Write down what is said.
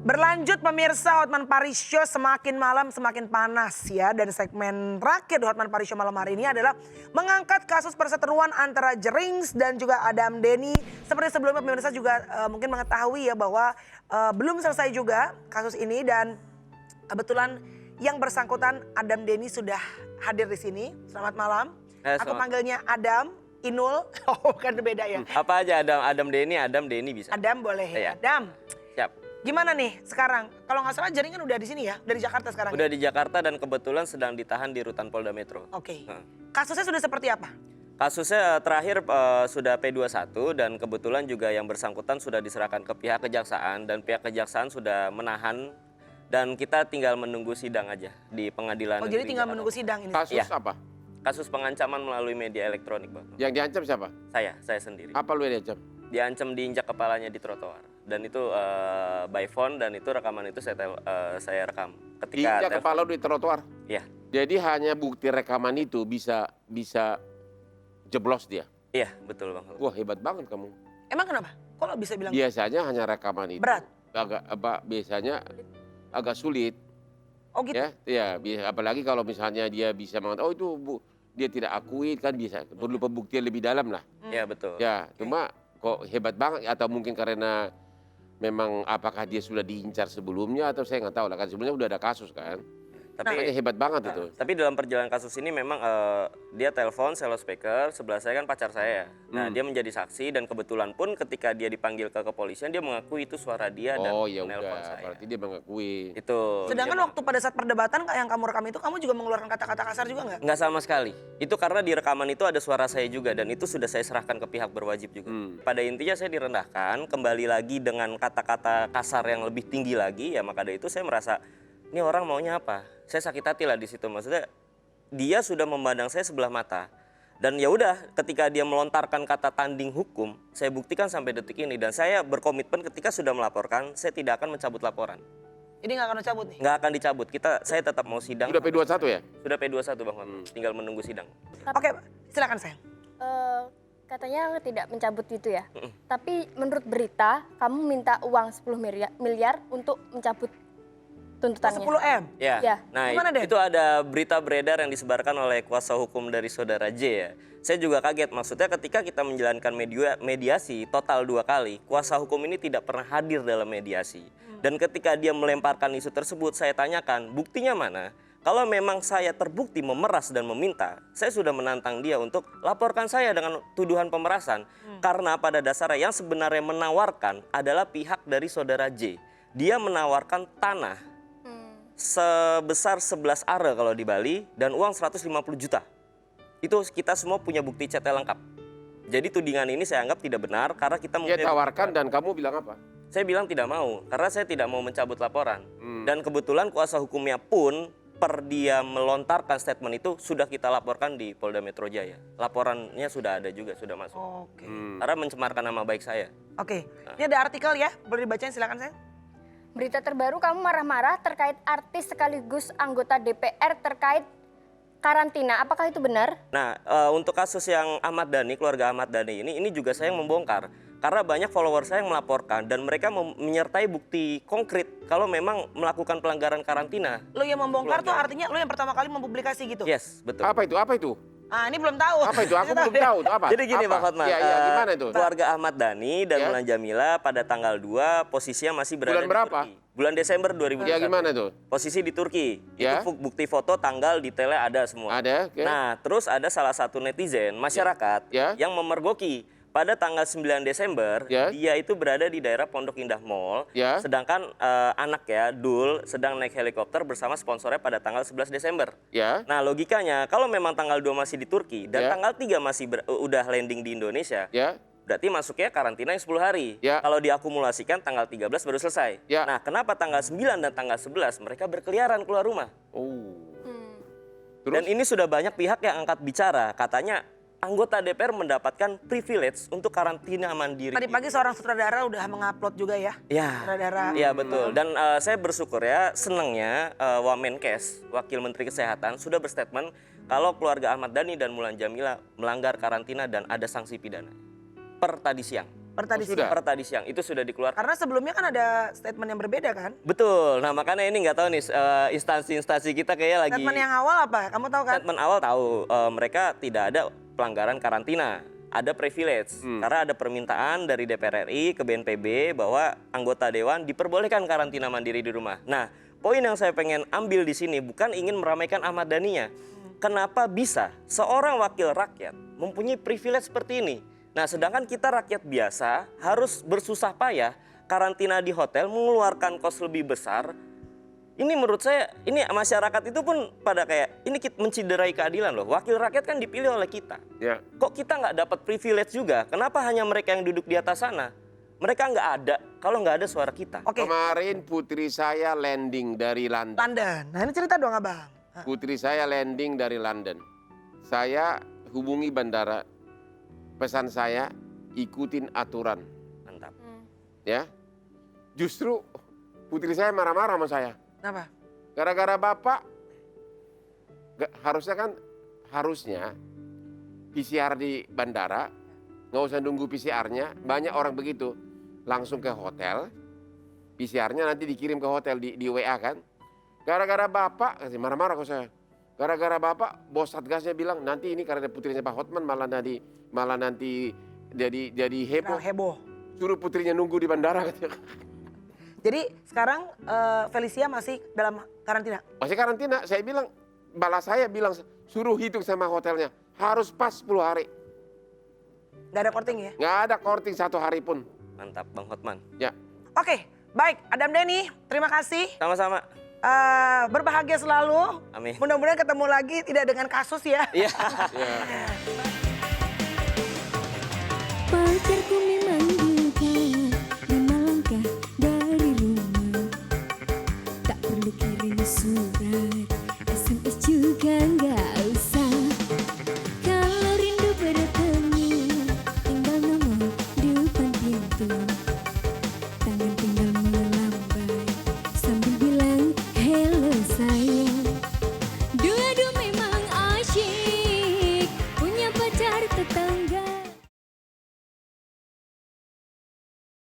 Berlanjut pemirsa, Hotman Paris Show semakin malam semakin panas ya. Dan segmen terakhir di Hotman Paris Show malam hari ini adalah mengangkat kasus perseteruan antara Jerings dan juga Adam Denny. Seperti sebelumnya pemirsa juga mungkin mengetahui ya bahwa belum selesai juga kasus ini. Dan kebetulan yang bersangkutan Adam Denny sudah hadir di sini. Selamat malam. Aku panggilnya Adam, Inul. Oh kan beda ya. Apa aja Adam Denny bisa. Adam boleh ya. Adam. Siap. Gimana nih sekarang? Kalau nggak salah Jaring kan udah di sini ya, dari Jakarta sekarang. Udah ya? di Jakarta dan kebetulan sedang ditahan di Rutan Polda Metro. Oke. Kasusnya sudah seperti apa? Kasusnya terakhir sudah P21 dan kebetulan juga yang bersangkutan sudah diserahkan ke pihak kejaksaan dan pihak kejaksaan sudah menahan dan kita tinggal menunggu sidang aja di pengadilan. Oh jadi tinggal menunggu sidang ini? Kasus apa? Kasus pengancaman melalui media elektronik, Bang. Yang diancam siapa? Saya sendiri. Apa lu yang diancam? Diancam diinjak kepalanya di trotoar dan itu by phone dan itu rekaman itu saya rekam ketika Diinjak kepala lu di trotoar? Iya. Jadi hanya bukti rekaman itu bisa jeblos dia? Iya, betul Bang. Wah hebat banget kamu. Emang kenapa? Kok lo bisa bilang? Biasanya hanya rekaman itu. Berat? Biasanya agak sulit. Oh gitu? Ya, apalagi kalau misalnya dia bisa mengatakan, oh itu dia tidak akui kan bisa. Perlu pembuktian lebih dalam lah. Iya betul. Ya, cuma kok hebat banget atau mungkin karena memang apakah dia sudah diincar sebelumnya atau saya nggak tahu lah kan sebelumnya udah ada kasus kan. Tapi hebat banget itu. Tapi dalam perjalanan kasus ini memang dia telepon selo speaker, sebelah saya kan pacar saya. Nah dia menjadi saksi dan kebetulan pun ketika dia dipanggil ke kepolisian dia mengakui itu suara dia dan oh ya menelpon udah, saya. berarti dia mengakui. Itu. Sedangkan waktu pada saat perdebatan yang kamu rekam itu kamu juga mengeluarkan kata-kata kasar juga nggak? Nggak sama sekali. Itu karena di rekaman itu ada suara saya juga dan itu sudah saya serahkan ke pihak berwajib juga. Pada intinya saya direndahkan, kembali lagi dengan kata-kata kasar yang lebih tinggi lagi ya maka dari itu saya merasa ini orang maunya apa? Saya sakit hati lah di situ. Maksudnya dia sudah memandang saya sebelah mata. Dan ya udah ketika dia melontarkan kata tanding hukum, saya buktikan sampai detik ini. Dan saya berkomitmen ketika sudah melaporkan, saya tidak akan mencabut laporan. Jadi nggak akan dicabut nih? Nggak akan dicabut. Saya tetap mau sidang. Sudah P21 ya? Sudah P21 Bang. Tinggal menunggu sidang. Oke, silakan sayang. Katanya tidak mencabut itu ya. Tapi menurut berita, kamu minta uang 10 miliar untuk mencabut tuntutannya. 10 M? Ya. Nah itu ada berita beredar yang disebarkan oleh kuasa hukum dari saudara J ya. Saya juga kaget, maksudnya ketika kita menjalankan mediasi total 2 kali, kuasa hukum ini tidak pernah hadir dalam mediasi. Dan ketika dia melemparkan isu tersebut, saya tanyakan, buktinya mana? Kalau memang saya terbukti memeras dan meminta, saya sudah menantang dia untuk laporkan saya dengan tuduhan pemerasan. Karena pada dasarnya yang sebenarnya menawarkan adalah pihak dari saudara J. Dia menawarkan tanah sebesar 11 are kalau di Bali dan uang 150 juta. Itu kita semua punya bukti CT lengkap. Jadi tudingan ini saya anggap tidak benar karena kita Dia tawarkan dan kamu bilang apa? Saya bilang tidak mau karena saya tidak mau mencabut laporan. Dan kebetulan kuasa hukumnya pun per dia melontarkan statement itu sudah kita laporkan di Polda Metro Jaya. Laporannya sudah ada juga, sudah masuk. Oke. Karena mencemarkan nama baik saya. Oke, ini ada artikel ya, boleh dibacain silakan sayang. Berita terbaru, kamu marah-marah terkait artis sekaligus anggota DPR terkait karantina. Apakah itu benar? Nah, untuk kasus yang Ahmad Dhani, keluarga Ahmad Dhani ini juga saya yang membongkar. Karena banyak follower saya yang melaporkan dan mereka menyertai bukti konkret kalau memang melakukan pelanggaran karantina. Lo yang membongkar tuh artinya lo yang pertama kali mempublikasi gitu? Yes, betul. Apa itu? Apa itu? Ah ini belum tahu. Apa itu? Aku belum tahu. Itu apa? Jadi gini Bang Hotman, Iya, gimana itu? keluarga Ahmad Dhani dan Mulan Jamila pada tanggal 2 posisinya masih berada Bulan berapa? di Turki. Bulan Desember 2021. Ya gimana itu? Posisi di Turki. Ya. Itu bukti foto, tanggal, detailnya ada semua. Ada, oke. Nah, terus ada salah satu netizen, masyarakat yang memergoki. Pada tanggal 9 Desember, dia itu berada di daerah Pondok Indah Mall. Sedangkan anak ya, Dul, sedang naik helikopter bersama sponsornya pada tanggal 11 Desember. Nah, logikanya kalau memang tanggal 2 masih di Turki dan tanggal 3 masih udah landing di Indonesia, berarti masuknya karantina yang 10 hari. Kalau diakumulasikan tanggal 13 baru selesai. Nah, kenapa tanggal 9 dan tanggal 11 mereka berkeliaran keluar rumah? Dan ini sudah banyak pihak yang angkat bicara, katanya anggota DPR mendapatkan privilege untuk karantina mandiri. Tadi pagi seorang sutradara udah mengupload juga ya? Sutradara. Iya betul. Dan saya bersyukur ya, senangnya Wamenkes, Wakil Menteri Kesehatan, sudah berstatement kalau keluarga Ahmad Dhani dan Mulan Jamila melanggar karantina dan ada sanksi pidana. Per tadi siang. tadi Oh, sudah? siang. Per tadi siang itu sudah dikeluarkan. Karena sebelumnya kan ada statement yang berbeda kan? Betul. Nah makanya ini nggak tahu nih instansi-instansi kita kayak lagi. Statement yang awal apa? Kamu tahu kan? Statement awal tahu mereka tidak ada pelanggaran karantina, ada privilege karena ada permintaan dari DPR RI ke BNPB bahwa anggota dewan diperbolehkan karantina mandiri di rumah. Nah, poin yang saya pengen ambil di sini bukan ingin meramaikan Ahmad Dhani-nya. Kenapa bisa seorang wakil rakyat mempunyai privilege seperti ini? Nah, sedangkan kita rakyat biasa harus bersusah payah karantina di hotel mengeluarkan kos lebih besar. Ini menurut saya, ini masyarakat itu pun pada kayak, ini menciderai keadilan loh. Wakil rakyat kan dipilih oleh kita. Ya. Kok kita nggak dapat privilege juga? Kenapa hanya mereka yang duduk di atas sana? Mereka nggak ada, kalau nggak ada suara kita. Oke, Kemarin putri saya landing dari London. London. Nah ini cerita dong abang. Putri saya landing dari London. Saya hubungi bandara. Pesan saya, ikutin aturan. Mantap. Ya. Justru putri saya marah-marah sama saya. Kenapa? Gara-gara bapak, harusnya PCR di bandara, nggak usah nunggu PCR-nya, banyak orang begitu. Langsung ke hotel, PCR-nya nanti dikirim ke hotel di WA kan. Gara-gara bapak, marah-marah kok saya. Gara-gara bapak, bos satgasnya bilang nanti ini karena putrinya Pak Hotman malah nanti jadi heboh. Heboh. Suruh putrinya nunggu di bandara katanya. Jadi sekarang Felicia masih dalam karantina. Masih karantina, saya bilang, saya bilang suruh hitung sama hotelnya. Harus pas 10 hari. Gak ada korting ya? Nggak ada korting 1 hari pun. Mantap Bang Hotman. Ya. Oke, baik. Adam Denny, terima kasih. Sama-sama. Berbahagia selalu. Amin. Mudah-mudahan ketemu lagi tidak dengan kasus ya. Iya. Ya. Pacarku memang dekat 5 langkah dari rumah. Tak perlu kirim surat, SMS juga nggak